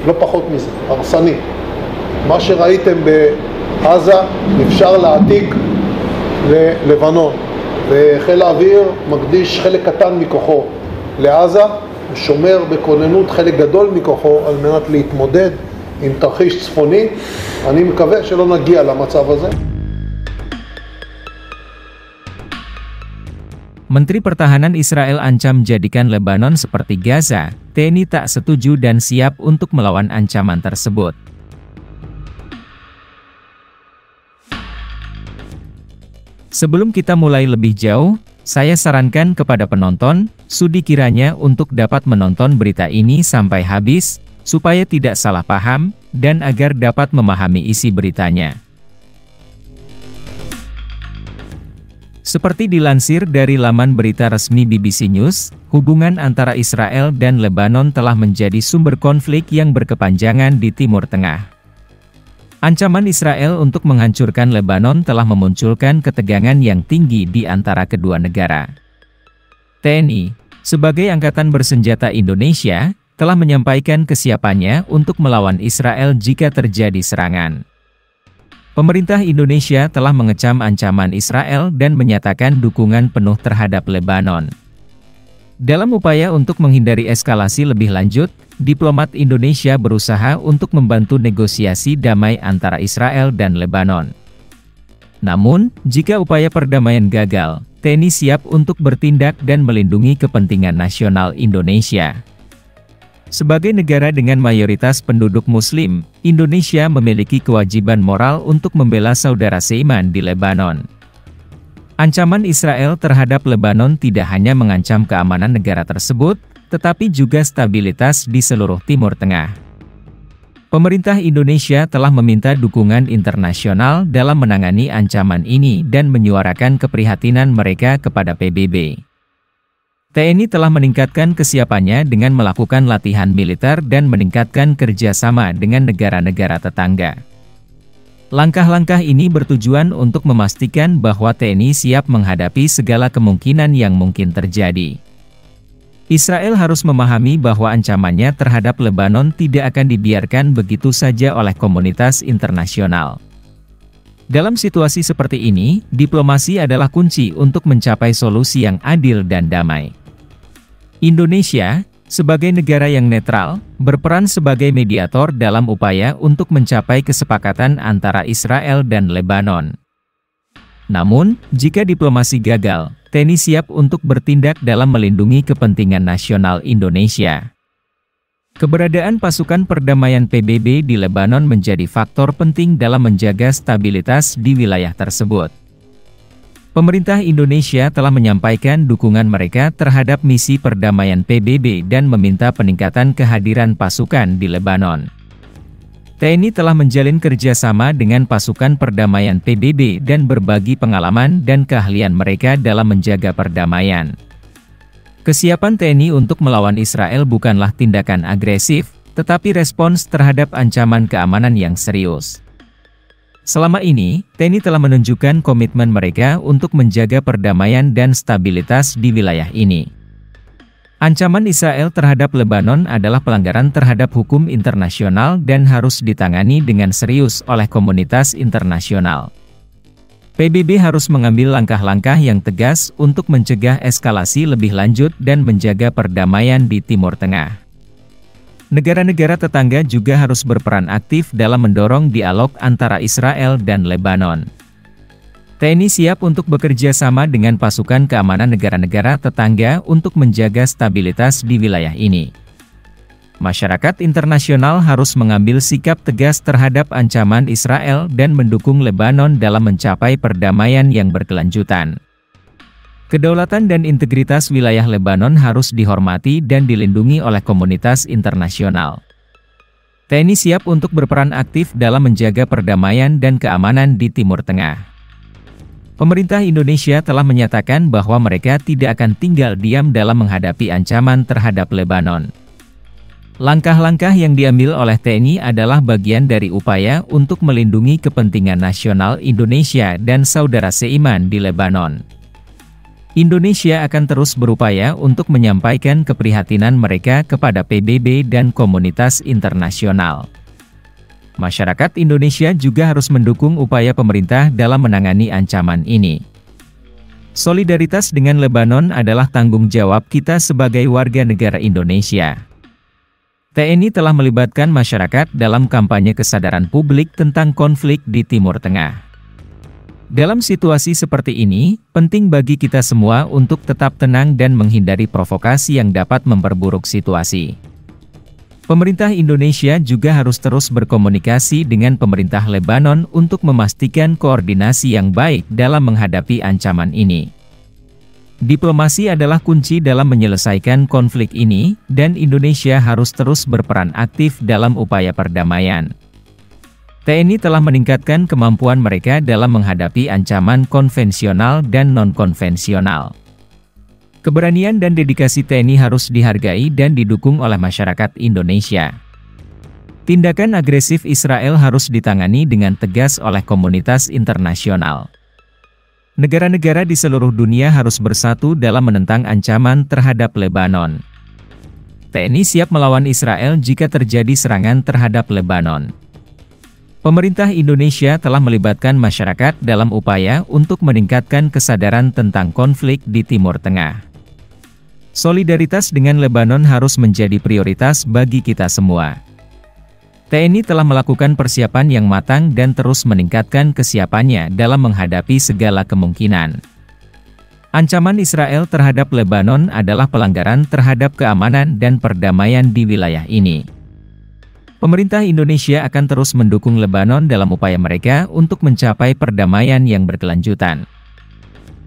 לא פחות מזה, הרסני. מה שראיתם בעזה אפשר להעתיק ללבנון, וחיל האוויר מקדיש חלק קטן מכוחו לעזה, ושומר בכוננות חלק גדול מכוחו על מנת להתמודד עם תרחיש צפוני. אני מקווה שלא נגיע למצב הזה. Menteri Pertahanan Israel ancam jadikan Lebanon seperti Gaza. TNI tak setuju dan siap untuk melawan ancaman tersebut. Sebelum kita mulai lebih jauh, saya sarankan kepada penonton, sudi kiranya untuk dapat menonton berita ini sampai habis, supaya tidak salah paham, dan agar dapat memahami isi beritanya. Seperti dilansir dari laman berita resmi BBC News, hubungan antara Israel dan Lebanon telah menjadi sumber konflik yang berkepanjangan di Timur Tengah. Ancaman Israel untuk menghancurkan Lebanon telah memunculkan ketegangan yang tinggi di antara kedua negara. TNI, sebagai angkatan bersenjata Indonesia, telah menyampaikan kesiapannya untuk melawan Israel jika terjadi serangan. Pemerintah Indonesia telah mengecam ancaman Israel dan menyatakan dukungan penuh terhadap Lebanon. Dalam upaya untuk menghindari eskalasi lebih lanjut, diplomat Indonesia berusaha untuk membantu negosiasi damai antara Israel dan Lebanon. Namun, jika upaya perdamaian gagal, TNI siap untuk bertindak dan melindungi kepentingan nasional Indonesia. Sebagai negara dengan mayoritas penduduk Muslim, Indonesia memiliki kewajiban moral untuk membela saudara seiman di Lebanon. Ancaman Israel terhadap Lebanon tidak hanya mengancam keamanan negara tersebut, tetapi juga stabilitas di seluruh Timur Tengah. Pemerintah Indonesia telah meminta dukungan internasional dalam menangani ancaman ini dan menyuarakan keprihatinan mereka kepada PBB. TNI telah meningkatkan kesiapannya dengan melakukan latihan militer dan meningkatkan kerjasama dengan negara-negara tetangga. Langkah-langkah ini bertujuan untuk memastikan bahwa TNI siap menghadapi segala kemungkinan yang mungkin terjadi. Israel harus memahami bahwa ancamannya terhadap Lebanon tidak akan dibiarkan begitu saja oleh komunitas internasional. Dalam situasi seperti ini, diplomasi adalah kunci untuk mencapai solusi yang adil dan damai. Indonesia, sebagai negara yang netral, berperan sebagai mediator dalam upaya untuk mencapai kesepakatan antara Israel dan Lebanon. Namun, jika diplomasi gagal, TNI siap untuk bertindak dalam melindungi kepentingan nasional Indonesia. Keberadaan pasukan perdamaian PBB di Lebanon menjadi faktor penting dalam menjaga stabilitas di wilayah tersebut. Pemerintah Indonesia telah menyampaikan dukungan mereka terhadap misi perdamaian PBB dan meminta peningkatan kehadiran pasukan di Lebanon. TNI telah menjalin kerjasama dengan pasukan perdamaian PBB dan berbagi pengalaman dan keahlian mereka dalam menjaga perdamaian. Kesiapan TNI untuk melawan Israel bukanlah tindakan agresif, tetapi respons terhadap ancaman keamanan yang serius. Selama ini, TNI telah menunjukkan komitmen mereka untuk menjaga perdamaian dan stabilitas di wilayah ini. Ancaman Israel terhadap Lebanon adalah pelanggaran terhadap hukum internasional dan harus ditangani dengan serius oleh komunitas internasional. PBB harus mengambil langkah-langkah yang tegas untuk mencegah eskalasi lebih lanjut dan menjaga perdamaian di Timur Tengah. Negara-negara tetangga juga harus berperan aktif dalam mendorong dialog antara Israel dan Lebanon. TNI siap untuk bekerja sama dengan pasukan keamanan negara-negara tetangga untuk menjaga stabilitas di wilayah ini. Masyarakat internasional harus mengambil sikap tegas terhadap ancaman Israel dan mendukung Lebanon dalam mencapai perdamaian yang berkelanjutan. Kedaulatan dan integritas wilayah Lebanon harus dihormati dan dilindungi oleh komunitas internasional. TNI siap untuk berperan aktif dalam menjaga perdamaian dan keamanan di Timur Tengah. Pemerintah Indonesia telah menyatakan bahwa mereka tidak akan tinggal diam dalam menghadapi ancaman terhadap Lebanon. Langkah-langkah yang diambil oleh TNI adalah bagian dari upaya untuk melindungi kepentingan nasional Indonesia dan saudara seiman di Lebanon. Indonesia akan terus berupaya untuk menyampaikan keprihatinan mereka kepada PBB dan komunitas internasional. Masyarakat Indonesia juga harus mendukung upaya pemerintah dalam menangani ancaman ini. Solidaritas dengan Lebanon adalah tanggung jawab kita sebagai warga negara Indonesia. TNI telah melibatkan masyarakat dalam kampanye kesadaran publik tentang konflik di Timur Tengah. Dalam situasi seperti ini, penting bagi kita semua untuk tetap tenang dan menghindari provokasi yang dapat memperburuk situasi. Pemerintah Indonesia juga harus terus berkomunikasi dengan pemerintah Lebanon untuk memastikan koordinasi yang baik dalam menghadapi ancaman ini. Diplomasi adalah kunci dalam menyelesaikan konflik ini, dan Indonesia harus terus berperan aktif dalam upaya perdamaian. TNI telah meningkatkan kemampuan mereka dalam menghadapi ancaman konvensional dan non-konvensional. Keberanian dan dedikasi TNI harus dihargai dan didukung oleh masyarakat Indonesia. Tindakan agresif Israel harus ditangani dengan tegas oleh komunitas internasional. Negara-negara di seluruh dunia harus bersatu dalam menentang ancaman terhadap Lebanon. TNI siap melawan Israel jika terjadi serangan terhadap Lebanon. Pemerintah Indonesia telah melibatkan masyarakat dalam upaya untuk meningkatkan kesadaran tentang konflik di Timur Tengah. Solidaritas dengan Lebanon harus menjadi prioritas bagi kita semua. TNI telah melakukan persiapan yang matang dan terus meningkatkan kesiapannya dalam menghadapi segala kemungkinan. Ancaman Israel terhadap Lebanon adalah pelanggaran terhadap keamanan dan perdamaian di wilayah ini. Pemerintah Indonesia akan terus mendukung Lebanon dalam upaya mereka untuk mencapai perdamaian yang berkelanjutan.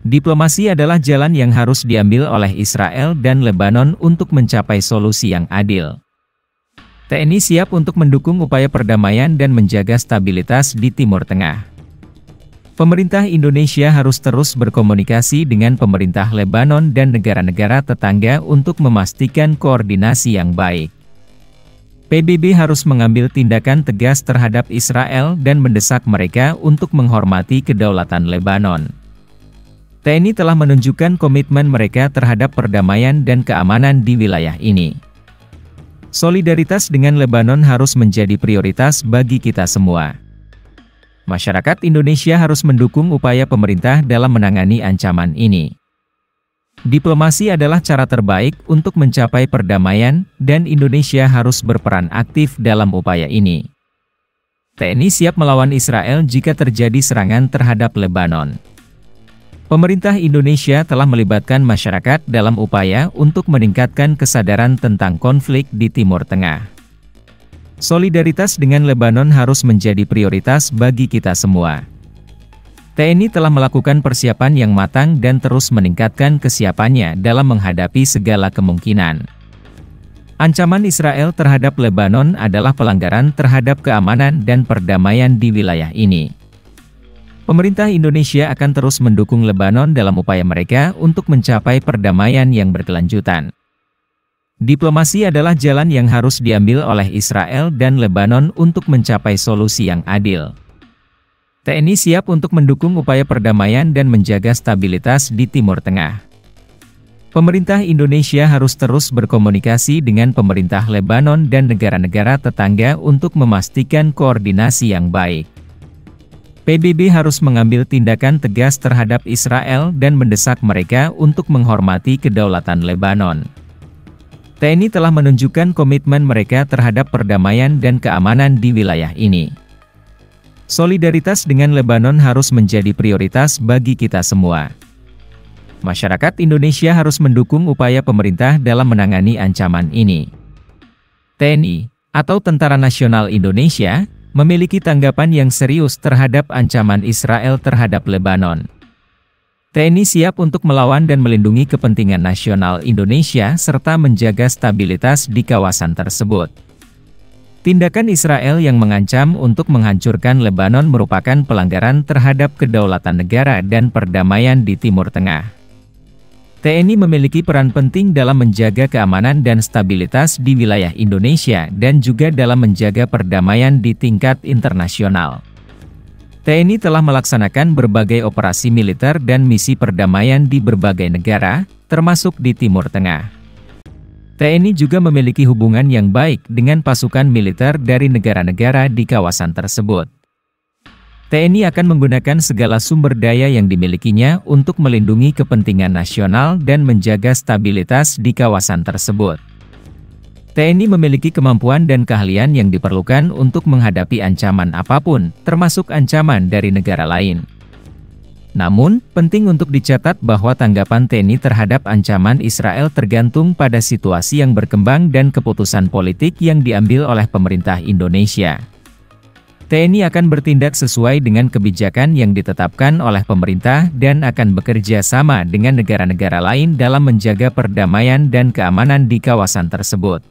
Diplomasi adalah jalan yang harus diambil oleh Israel dan Lebanon untuk mencapai solusi yang adil. TNI siap untuk mendukung upaya perdamaian dan menjaga stabilitas di Timur Tengah. Pemerintah Indonesia harus terus berkomunikasi dengan pemerintah Lebanon dan negara-negara tetangga untuk memastikan koordinasi yang baik. PBB harus mengambil tindakan tegas terhadap Israel dan mendesak mereka untuk menghormati kedaulatan Lebanon. TNI telah menunjukkan komitmen mereka terhadap perdamaian dan keamanan di wilayah ini. Solidaritas dengan Lebanon harus menjadi prioritas bagi kita semua. Masyarakat Indonesia harus mendukung upaya pemerintah dalam menangani ancaman ini. Diplomasi adalah cara terbaik untuk mencapai perdamaian, dan Indonesia harus berperan aktif dalam upaya ini. TNI siap melawan Israel jika terjadi serangan terhadap Lebanon. Pemerintah Indonesia telah melibatkan masyarakat dalam upaya untuk meningkatkan kesadaran tentang konflik di Timur Tengah. Solidaritas dengan Lebanon harus menjadi prioritas bagi kita semua. TNI telah melakukan persiapan yang matang dan terus meningkatkan kesiapannya dalam menghadapi segala kemungkinan. Ancaman Israel terhadap Lebanon adalah pelanggaran terhadap keamanan dan perdamaian di wilayah ini. Pemerintah Indonesia akan terus mendukung Lebanon dalam upaya mereka untuk mencapai perdamaian yang berkelanjutan. Diplomasi adalah jalan yang harus diambil oleh Israel dan Lebanon untuk mencapai solusi yang adil. TNI siap untuk mendukung upaya perdamaian dan menjaga stabilitas di Timur Tengah. Pemerintah Indonesia harus terus berkomunikasi dengan pemerintah Lebanon dan negara-negara tetangga untuk memastikan koordinasi yang baik. PBB harus mengambil tindakan tegas terhadap Israel dan mendesak mereka untuk menghormati kedaulatan Lebanon. TNI telah menunjukkan komitmen mereka terhadap perdamaian dan keamanan di wilayah ini. Solidaritas dengan Lebanon harus menjadi prioritas bagi kita semua. Masyarakat Indonesia harus mendukung upaya pemerintah dalam menangani ancaman ini. TNI, atau Tentara Nasional Indonesia, memiliki tanggapan yang serius terhadap ancaman Israel terhadap Lebanon. TNI siap untuk melawan dan melindungi kepentingan nasional Indonesia serta menjaga stabilitas di kawasan tersebut. Tindakan Israel yang mengancam untuk menghancurkan Lebanon merupakan pelanggaran terhadap kedaulatan negara dan perdamaian di Timur Tengah. TNI memiliki peran penting dalam menjaga keamanan dan stabilitas di wilayah Indonesia dan juga dalam menjaga perdamaian di tingkat internasional. TNI telah melaksanakan berbagai operasi militer dan misi perdamaian di berbagai negara, termasuk di Timur Tengah. TNI juga memiliki hubungan yang baik dengan pasukan militer dari negara-negara di kawasan tersebut. TNI akan menggunakan segala sumber daya yang dimilikinya untuk melindungi kepentingan nasional dan menjaga stabilitas di kawasan tersebut. TNI memiliki kemampuan dan keahlian yang diperlukan untuk menghadapi ancaman apapun, termasuk ancaman dari negara lain. Namun, penting untuk dicatat bahwa tanggapan TNI terhadap ancaman Israel tergantung pada situasi yang berkembang dan keputusan politik yang diambil oleh pemerintah Indonesia. TNI akan bertindak sesuai dengan kebijakan yang ditetapkan oleh pemerintah dan akan bekerja sama dengan negara-negara lain dalam menjaga perdamaian dan keamanan di kawasan tersebut.